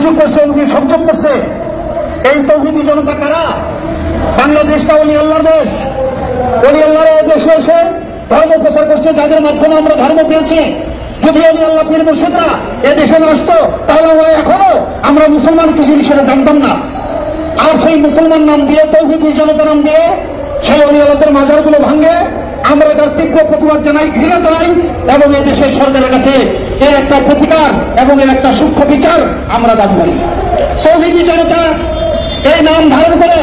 ভাঙচুর করছে, এমনকি সংযোগ করছে। এই তৌহিদি জনতা কারা? বাংলাদেশটা ওলি আল্লাহর দেশ। ওলি আল্লাহর এই দেশে এসে ধর্ম প্রচার করছে, যাদের মাধ্যমে আমরা ধর্ম পেয়েছি। যদি ওলি আল্লাহ পীর মুর্শিদরা এদেশে না আসতো তাহলে এখনো আমরা মুসলমান কিছু হিসেবে জানতাম না। আর সেই মুসলমান নাম দিয়ে, তৌহিদি জনতা নাম দিয়ে সেই ওলি আল্লাহদের মাজারগুলো ভাঙে। আমরা তার তীব্র প্রতিবাদ জানাই, ঘৃণা জানাই এবং এই দেশের সরকারের কাছে এর একটা প্রতিকার এবং এর একটা সূক্ষ্ম বিচার আমরা দাবি করি। তৌহিদি জনতা এই নাম ধারণ করে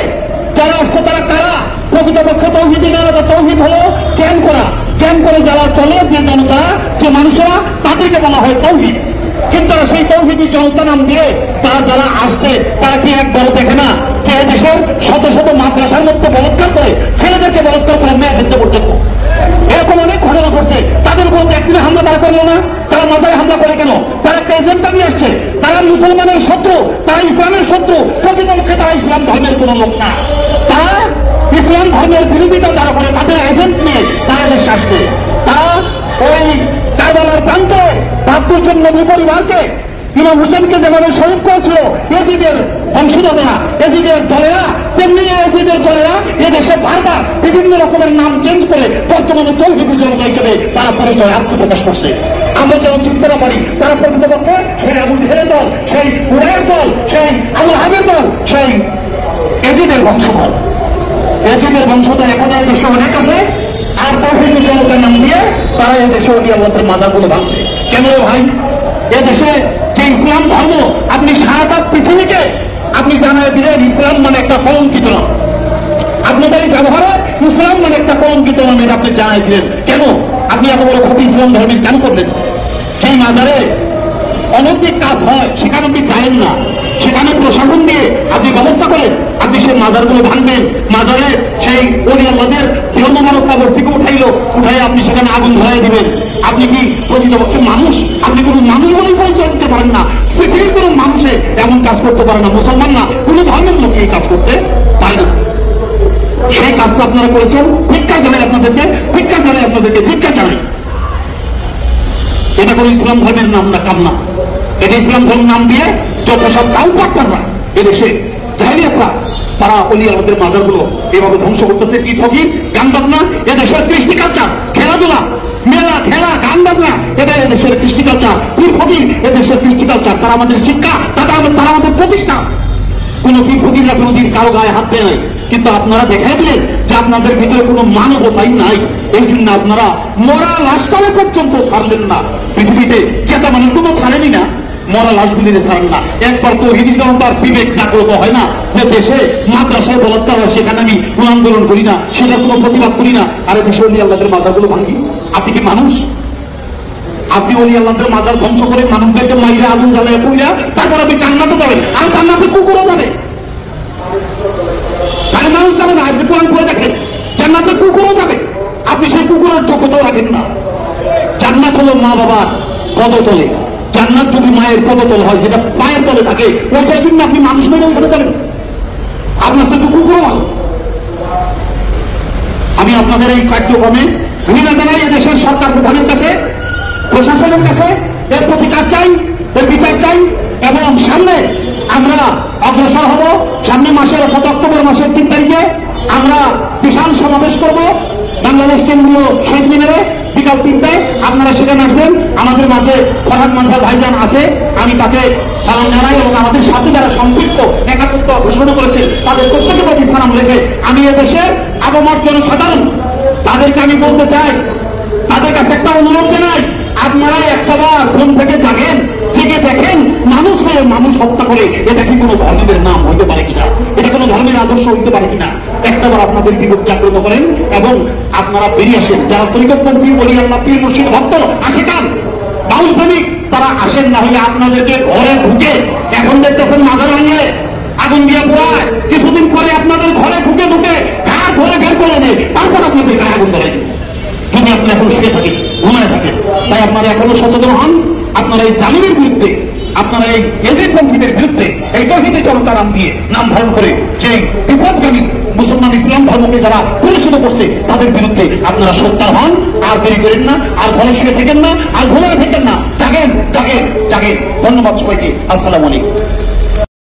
যারা আসছে তারা কারা? প্রকৃতপক্ষে তৌহিদি না, তৌহিদ হলো জ্ঞান করা। জ্ঞান করে যারা চলে, যে জনতা, যে মানুষেরা, তাদেরকে বলা হয় তৌহিদ। কিন্তু সেই তৌহিদি জনতা নাম দিয়ে তারা যারা আসছে তারা কি একবার দেখে না যে দেশের শত শত মাদ্রাসার মধ্যে বলাৎকার করে, ছেলেদেরকে বলাৎকার করে মেয়েদের পর্যন্ত? এরকম অনেক ঘটনা ঘটছে। তাদের উপর একদিনে হামলা তারা করলো না? তারা মাজারে হামলা করে কেন? তারা একটা এজেন্ডা নিয়ে আসছে। তারা মুসলমানের শত্রু, তারা ইসলামের শত্রু। প্রকৃতপক্ষে তারা ইসলাম ধর্মের কোন লোক না। তারা ইসলাম ধর্মের বিরোধিতা যারা করে তাদের এজেন্ট নিয়ে তারা দেশে আসছে। তারা ওই কারবালার প্রান্তে ৭২ জন নবী পরিবারকে, ইমাম হোসেনকে যেভাবে শহীদ করেছিল এজিদের বংশধরেরা, এজিদের দলেরা, তেমনি এজিদের দলেরা এদেশে বারবার বিভিন্ন রকমের নাম চেঞ্জ করে বর্তমানে তৌহিদি জনতা হিসেবে তারা পরিচয় আত্মপ্রকাশ করছে। আমরা যেন চিনতে না পারি তারা প্রকৃতপক্ষে সেই আবু জেহেলের দল, সেই উরায়ের দল, সেই আবুল আহাবের দল, সেই এজিদের বংশধর। এজিদের বংশধর এখন এই দেশে অনেক আছে। আর তৌহিদি জনতার নাম দিয়ে তারা এই দেশে ওলি আল্লাহদের মাজারগুলো ভাঙছে। কেন ভাই? এদেশে যে ইসলাম ধর্ম, আপনি সারাটা পৃথিবীকে আপনি জানাই দিলেন ইসলাম মানে একটা কলঙ্কিত নাম। আপনাদের এই ব্যবহারে ইসলাম মানে একটা কলঙ্কিত নাম, এটা আপনি জানাই দিলেন। কেন আপনি এত বড় ক্ষতি ইসলাম ধর্মের কেন করলেন? সেই মাজারে অনৈতিক কাজ হয়, সেখানে আপনি চাইলেন না। সেখানে প্রশাসন দিয়ে আপনি ব্যবস্থা করেন, আপনি সেই মাজারগুলো ভাঙবেন। মাজারে সেই ওলি আল্লাহদের ধর্মমানব কবর থেকে উঠাই আপনি সেখানে আগুন ধরাই দিবেন। আপনি কি প্রকৃতপক্ষে মানুষ? আপনি কোন মানুষ বলেই পরিচয় দিতে পারেন না। পৃথিবীর কোন মানুষে এমন কাজ করতে পারে না, মুসলমান না, কোন ধর্মের লোক এই কাজ করতে পারে না। সেই কাজটা আপনারা করেছেন। ভিক্ষা জানাই আপনাদেরকে, ভিক্ষা জানাই আপনাদেরকে, ভিক্ষা জানাই। এটা কোন ইসলাম ধর্মের নাম না, কাম না। এটা ইসলাম ধর্ম নাম দিয়ে যত সব কাউপাররা এদেশে জাহিলিয়াতরা তারা ওলি আল্লাহদের মাজারগুলো এভাবে ধ্বংস করতেছে। কি ফকির, গান বাজনা, এদেশের কৃষ্টি কালচার, খেলাধুলা, মেলা, খেলা, গান বাজনা, এটা এদেশের কৃষ্টি কালচার। পীর ফকির এদেশের কৃষ্টি কালচার। তারা আমাদের শিক্ষা, তারা আমাদের প্রতিষ্ঠা। কোন পীর ফকিররা কোনদিন কারো গায়ে হাত দেয় নাই। কিন্তু আপনারা দেখাই দিলেন যে আপনাদের ভিতরে কোনো মানবতাই নাই। এই জন্য আপনারা মরা লাশটাও পর্যন্ত ছাড়লেন না। পৃথিবীতে চেতা মানুষগুলো ছাড়েনি না, মরা লাশগুলিরে ছাড়েন না। একবার তৌহিদি জনতার বিবেক জাগ্রত হয় না যে দেশে মাদ্রাসায় বলাৎকার হয়, সেখানে আমি কোন আন্দোলন করি না, সেটার কোনো প্রতিবাদ করি না, আর দেশে ওলি আল্লাহদের মাজারগুলো ভাঙি? আপনি কি মানুষ? আপনি ওলি আল্লাহদের মাজার ধ্বংস করে মানুষদেরকে মাইরা আগুন জ্বালায় পুইরা তারপর আপনি জান্নাতে যাবেন, আর জান্নাতে কুকুরও যাবে। তাহলে মানুষ যাবে না, আপনি কোরআন পড়ে দেখেন, জান্নাতে কুকুরও যাবে। আপনি সেই কুকুরের যোগ্যতাও রাখেন না। জান্নাত হলো মা বাবার পদতলে। জান্নাত যদি মায়ের পদতল হয়, যেটা পায়ের তলে থাকে, ওইটার জন্য আপনি মানুষ মেরে ওখানে যাবেন। আপনার সাথে কুকুরও ভালো। আমি আপনাদের এই কার্যক্রমে ঘৃণা জানাই এদেশের সরকার প্রধানের কাছে, প্রশাসনের কাছে। এর প্রতিকার চাই, এর বিচার চাই এবং সামনে আমরা অগ্রসর হব। সামনে মাসের অর্থাৎ অক্টোবর মাসের 3 তারিখে আমরা বিশাল সমাবেশ করব বাংলাদেশ কেন্দ্রীয় শহীদ মিনারে বিকাল 3টায়। আপনারা সেখানে আসবেন। আমাদের মাঝে ফরহাদ মাঝার ভাইজান আছে, আমি তাকে সালাম জানাই এবং আমাদের সাথে যারা সম্পৃক্ত একাত্মতা ঘোষণা করেছে তাদের প্রত্যেকের প্রতি সালাম রেখে আমি এদেশের আবমর জনসাধারণ তাদেরকে আমি বলতে চাই, তাদের কাছে একটা অনুরোধ জানাই, আপনারা একটাবার ঘুম থেকে জাগেন, জেগে দেখেন মানুষ হয়ে মানুষ হত্যা করে এটা কি কোনো ধর্মের নাম হইতে পারে কিনা, এটা কোনো ধর্মের আদর্শ হইতে পারে কিনা। একটাবার আপনাদের বিবেক জাগ্রত করেন এবং আপনারা বেরিয়ে আসেন। যারা তরিকতপন্থী ওলি আল্লাহ পীর মুর্শিদ ভক্ত আশিকান বাউল প্রেমিক তারা আসেন, না হলে আপনাদেরকে ঘরে ঢুকে, এখন দেখতেছেন মাজার ভাঙে আগুন দিয়ে পোড়ায়, কিছুদিন পরে আপনাদের ঘরে ঢুকে ঘাট ধরে বের করে দেয়, তারপর আপনাদের গায়ে আগুন ধরে দেবে যদি আপনি এখন শুয়ে থাকেন, ঘুমায় থাকেন। তাই আপনারা এখনো সচেতন হন। আপনারা এই জালিমের বিরুদ্ধে, আপনারা এই এজিদপন্থীদের বিরুদ্ধে, এই তৌহিদি জনতার নাম দিয়ে নাম ধারণ করে যে বিপদগামী মুসলমান ইসলাম ধর্মকে যারা পরিচিত করছে তাদের বিরুদ্ধে আপনারা সোচ্চার হন। আর দেরি করেন না, আর ঘরে শুয়ে থাকেন না, আর ঘুমায় থাকেন না। জাগেন, জাগেন, জাগেন। ধন্যবাদ সবাইকে। আসসালামু আলাইকুম।